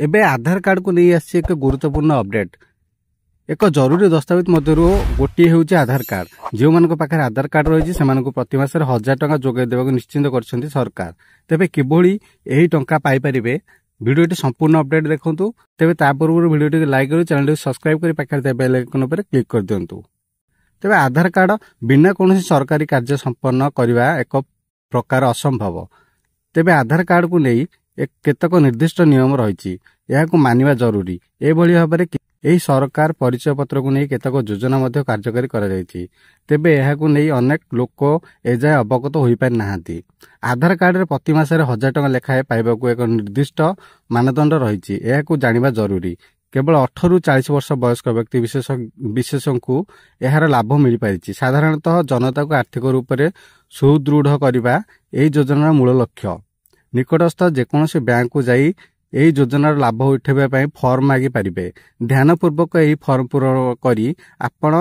एबे आधार कार्ड को नहीं आसी एक गुरुत्वपूर्ण अपडेट। एक जरूरी दस्तावेज मध्य गोटे हूँ आधार कार्ड। जो मान पाखे आधार कार्ड रही है प्रति मास 1000 टंका जोगाई देवाक निश्चिंत कर सरकार। तेबे किभली यही टंका पाइपर भिडियो संपूर्ण अपडेट देखु। तेबे पूर्व भिडियो लाइक कर चैनल सब्सक्राइब कर पाखे बेल आइकन पर क्लिक कर दिंतु। तेबे आधार कार्ड बिना कौन सरकारी कार्य संपन्न करने एक प्रकार असंभव। तेबे आधार कार्ड को नहीं केतक निर्दिष्ट नियम रही मानिबा जरूरी। एभली भाव में सरकार परिचय पत्र को नहीं केतक योजना कार्यकारी कराई। तेबे यहाकू नहीं अनेक लोक एजाए अवगत हो पारि नाहांती। आधार कार्ड रे प्रति मास 1000 टंका लेखाए पाइबाकू एक निर्दिष्ट मानदंड रही। यहाकू जानिबा जरूरी। केवल 18 ରୁ 40 वर्ष वयस्क व्यक्ति विशेषों को यार लाभ मिल पारिछि। साधारणतः जनता को आर्थिक रूप से सुदृढ़ करने यही योजनार मूल लक्ष्य। निकटस्थ जेकोसी बैंक को जाई यही योजनार लाभ उठाइबा फॉर्म मागी पारिबे। ध्यानपूर्वक यही फॉर्म पूरण करी आपण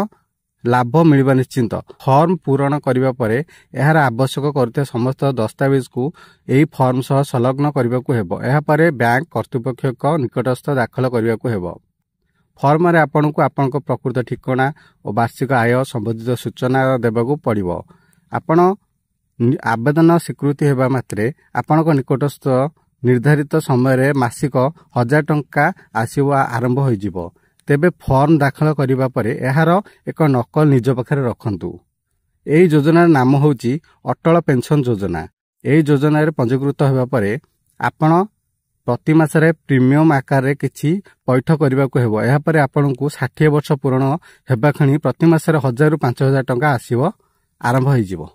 लाभ मिलवा निश्चिंत। फॉर्म पूरण करिबा परे यार आवश्यक करते समस्त दस्तावेज को यही फॉर्म सह संलग्न करने को हेबो। एहा परे बैंक कर्तृपक्ष निकटस्थ दाखल करने को हेबो। फॉर्म रे आपण को आपण प्रकृत ठिकाना और वार्षिक आय संबंधित सूचना देबाकू पड़िबो। आपण आवेदन स्वीकृति हेबा मात्रे आपण निकटस्थ निर्धारित समय मासिक 1000 टंका आसीबा आरंभ हो जिवो। तेबे फॉर्म दाखल करिबा परे एहार एक नकल निज पाखरे रखंतु। एही योजनार नाम होची अटल पेंशन योजना। एही योजना रे पंजीकृत हेबा परे आपण प्रति मासरे प्रीमियम आकार रे किछि पैठ करिबा को हेबो। एहा परे आपण को 60 वर्ष पूर्ण हेबा खणी प्रति मासरे 1000 ରୁ 5000 टंका आसीबो आरंभ हो जिवो।